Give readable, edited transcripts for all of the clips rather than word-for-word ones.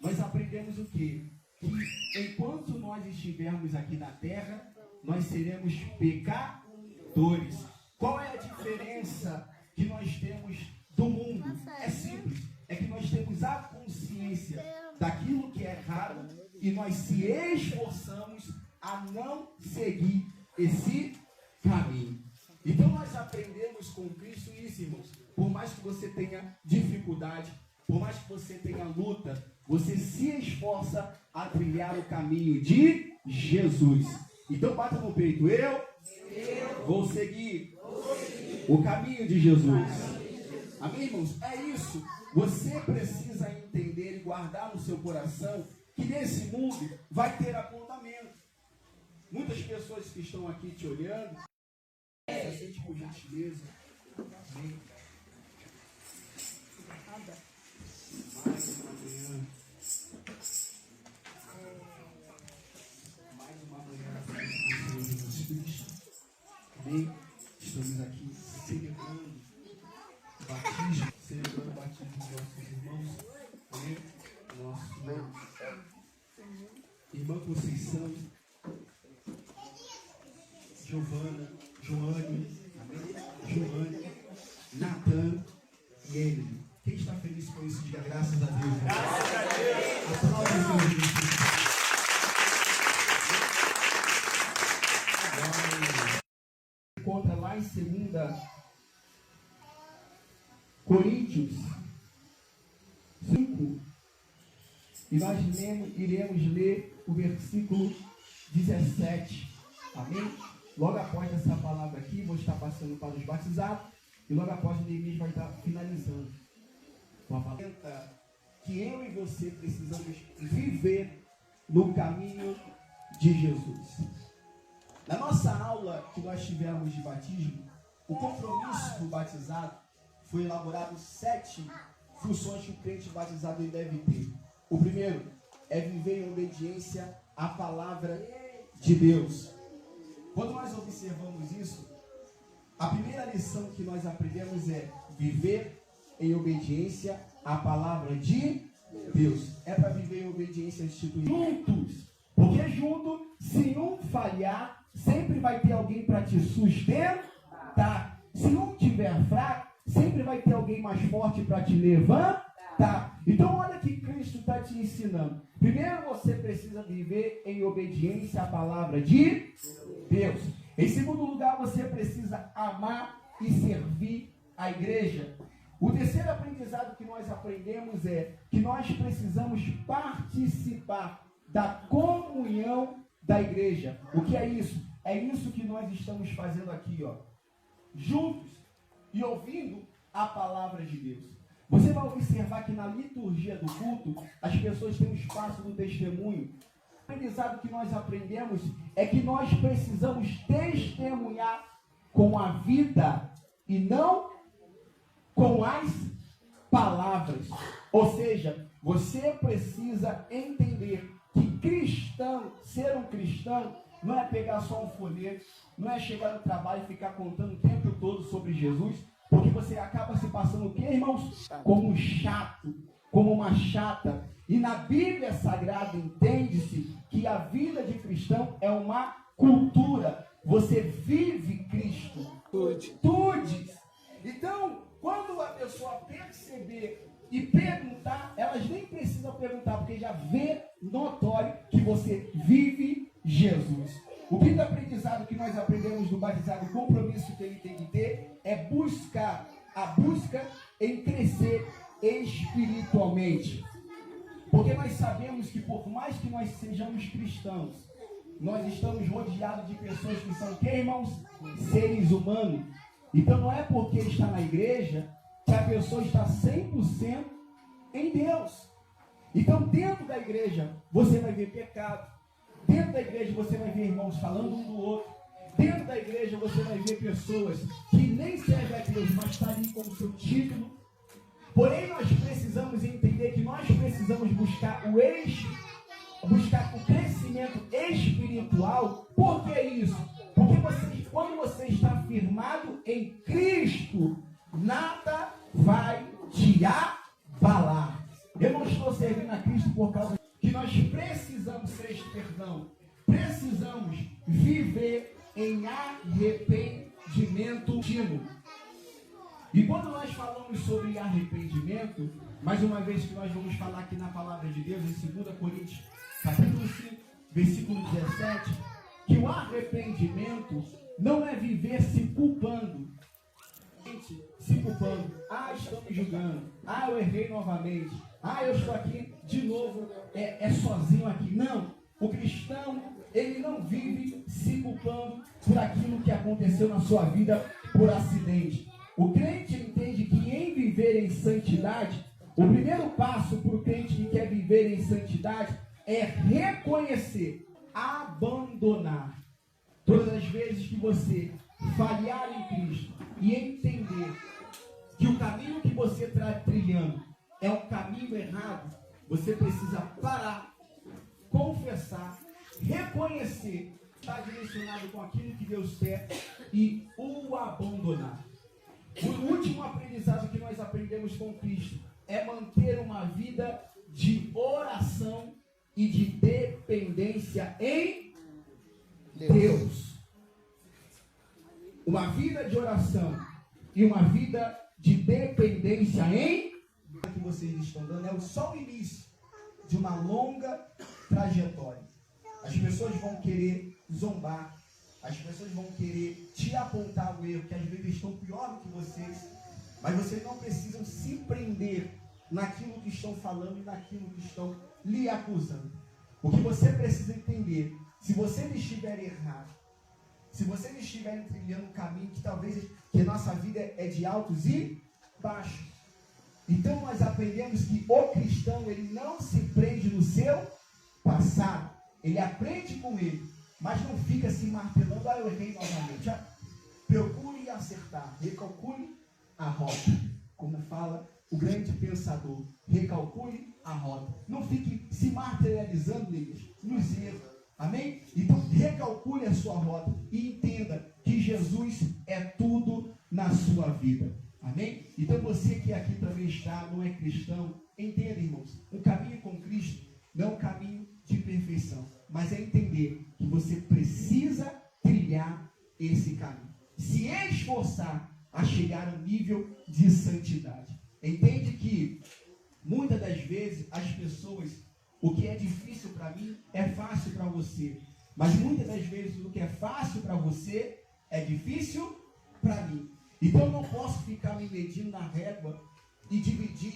nós aprendemos o quê? Que enquanto nós estivermos aqui na terra, nós seremos pecadores. Qual é a diferença que nós temos do mundo? É simples, é que nós temos a consciência daquilo que é errado e nós se esforçamos a não seguir esse caminho. Então nós aprendemos com Cristo isso, irmãos. Por mais que você tenha dificuldade, por mais que você tenha luta, você se esforça a trilhar o caminho de Jesus. Então bata no peito, eu vou seguir o caminho de Jesus. Amém, irmãos? É isso. Você precisa entender e guardar no seu coração que nesse mundo vai ter apontamento. Muitas pessoas que estão aqui te olhando, se sente por gentileza. Amém. Mais uma manhã do Senhor Jesus Cristo. Amém. Estamos aqui celebrando o batismo, celebrando o batismo dos nossos irmãos. Amém. Nosso irmã Conceição, Giovana, Joane, Joane, Natan e Emily. Quem está feliz com isso, diga graças a Deus. Graças a Deus. Aplausos, encontra lá em 2 Coríntios 5 e nós iremos ler o versículo 17. Amém? Logo após essa palavra aqui, vou estar passando para os batizados e logo após o Neemias vai estar finalizando com a palavra que eu e você precisamos viver no caminho de Jesus. Na nossa aula que nós tivemos de batismo, o compromisso do batizado foi elaborado 7 funções que o crente batizado deve ter. O primeiro é viver em obediência à palavra de Deus. Quando nós observamos isso, a primeira lição que nós aprendemos é viver em obediência à palavra de Deus. É para viver em obediência instituída. Juntos, porque junto, se um falhar, sempre vai ter alguém para te sustentar. Se um tiver fraco, sempre vai ter alguém mais forte para te levantar. Então olha que Cristo está te ensinando. Primeiro você precisa viver em obediência à palavra de Deus. Em segundo lugar, você precisa amar e servir a igreja. O terceiro aprendizado que nós aprendemos é que nós precisamos participar da comunhão da igreja. O que é isso? É isso que nós estamos fazendo aqui, ó, juntos e ouvindo a palavra de Deus. Você vai observar que na liturgia do culto, as pessoas têm um espaço do testemunho. O aprendizado que nós aprendemos é que nós precisamos testemunhar com a vida e não com as palavras. Ou seja, você precisa entender que cristão, ser um cristão, não é pegar só um folheto, não é chegar no trabalho e ficar contando o tempo todo sobre Jesus, porque você acaba se passando o quê, irmãos? Como um chato, como uma chata. E na Bíblia Sagrada entende-se que a vida de cristão é uma cultura. Você vive Cristo. Tudes. Então, quando a pessoa perceber e perguntar, elas nem precisam perguntar, porque já vê notório que você vive Jesus. O quinto aprendizado que nós aprendemos do batizado, o compromisso que ele tem que ter, é a busca em crescer espiritualmente. Porque nós sabemos que por mais que nós sejamos cristãos, nós estamos rodeados de pessoas que são, que, irmãos? Seres humanos. Então não é porque está na igreja que a pessoa está 100% em Deus. Então dentro da igreja você vai ver pecado. Dentro da igreja você vai ver irmãos falando um do outro. Dentro da igreja você vai ver pessoas que nem servem a Deus, mas estão ali com o seu título. Porém nós precisamos entender que nós precisamos buscar o crescimento espiritual. Por que isso? Porque quando você está firmado em Cristo, nada vai te abalar. Eu não estou servindo a Cristo por causa que nós precisamos ser este perdão. Precisamos viver em arrependimento contínuo. E quando nós falamos sobre arrependimento, mais uma vez que nós vamos falar aqui na palavra de Deus, em 2 Coríntios, capítulo 5, versículo 17, que o arrependimento não é viver se culpando. Se culpando. Ah, estão me julgando. Ah, eu errei novamente. Ah, eu estou aqui de novo, sozinho aqui. Não. O cristão, ele não vive se culpando por aquilo que aconteceu na sua vida por acidente. O crente entende que em viver em santidade, o primeiro passo para o crente que quer viver em santidade é reconhecer, abandonar. Todas as vezes que você falhar em Cristo e entender que o caminho que você está trilhando é um caminho errado, você precisa parar, confessar, reconhecer, está direcionado com aquilo que Deus quer e o abandonar. O último aprendizado que nós aprendemos com Cristo é manter uma vida de oração e de dependência em Deus. Uma vida de oração e uma vida de dependência em que vocês estão dando é só o início de uma longa trajetória. As pessoas vão querer zombar, as pessoas vão querer te apontar o erro, que às vezes estão pior do que vocês, mas vocês não precisam se prender naquilo que estão falando e naquilo que estão lhe acusando. O que você precisa entender, se você estiver errado, se você estiver trilhando um caminho que talvez que a nossa vida é de altos e baixos. Então nós aprendemos que o cristão, ele não se prende no seu passado. Ele aprende com ele, mas não fica se martelando, eu errei novamente. Procure acertar, recalcule a rota. Como fala o grande pensador, recalcule a rota. Não fique se materializando nos erros. Amém? Então recalcule a sua rota e entenda que Jesus é tudo na sua vida. Amém? Então você que aqui também está, não é cristão, entenda, irmãos, o caminho com Cristo não é um caminho de perfeição, mas é entender que você precisa trilhar esse caminho, se esforçar a chegar ao nível de santidade. Entende que muitas das vezes as pessoas, o que é difícil para mim é fácil para você, mas muitas das vezes o que é fácil para você é difícil para mim. Então eu não posso ficar me medindo na régua e dividir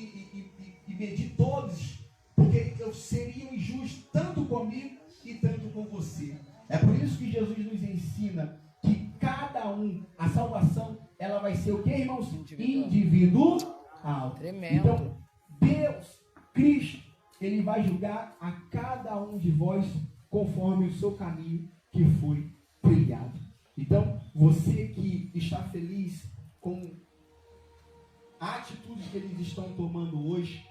e medir todos, porque eu seria injusto tanto comigo e tanto com você. É por isso que Jesus nos ensina que cada um, a salvação, ela vai ser o que, irmãos? Individual. Tremendo. Então, Deus, Cristo, Ele vai julgar a cada um de vós conforme o seu caminho que foi trilhado. Então, você que está feliz com a atitude que eles estão tomando hoje,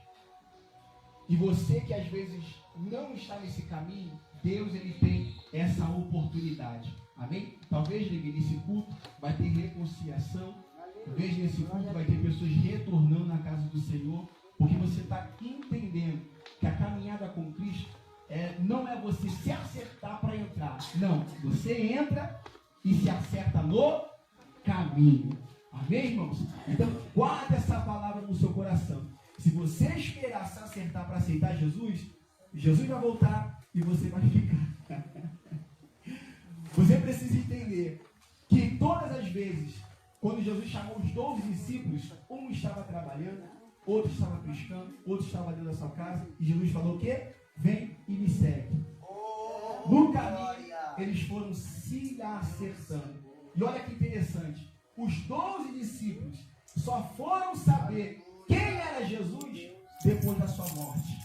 e você que às vezes não está nesse caminho, Deus, ele tem essa oportunidade. Amém? Talvez nesse culto vai ter reconciliação. Talvez nesse culto vai ter pessoas retornando na casa do Senhor, porque você está entendendo que a caminhada com Cristo não é você se acertar para entrar. Não, você entra e se acerta no caminho. Amém, irmãos? Então, guarde essa palavra no seu coração. Se você esperar se acertar para aceitar Jesus, Jesus vai voltar e você vai ficar. Você precisa entender que todas as vezes, quando Jesus chamou os 12 discípulos, um estava trabalhando, outro estava pescando, outro estava dentro da sua casa, e Jesus falou o quê? Vem e me segue. No caminho, eles foram se acertando. E olha que interessante, os 12 discípulos só foram saber quem era Jesus depois da sua morte.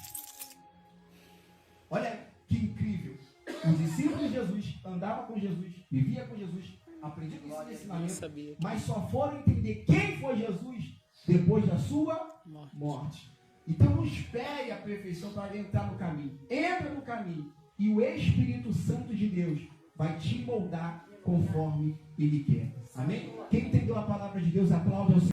Olha que incrível. Os discípulos de Jesus andavam com Jesus, viviam com Jesus, aprendiam com esse ensinamento, mas só foram entender quem foi Jesus depois da sua morte. Então não espere a perfeição para entrar no caminho. Entra no caminho e o Espírito Santo de Deus vai te moldar conforme Ele quer. Amém? Quem entendeu a palavra de Deus, aplaude ao Senhor.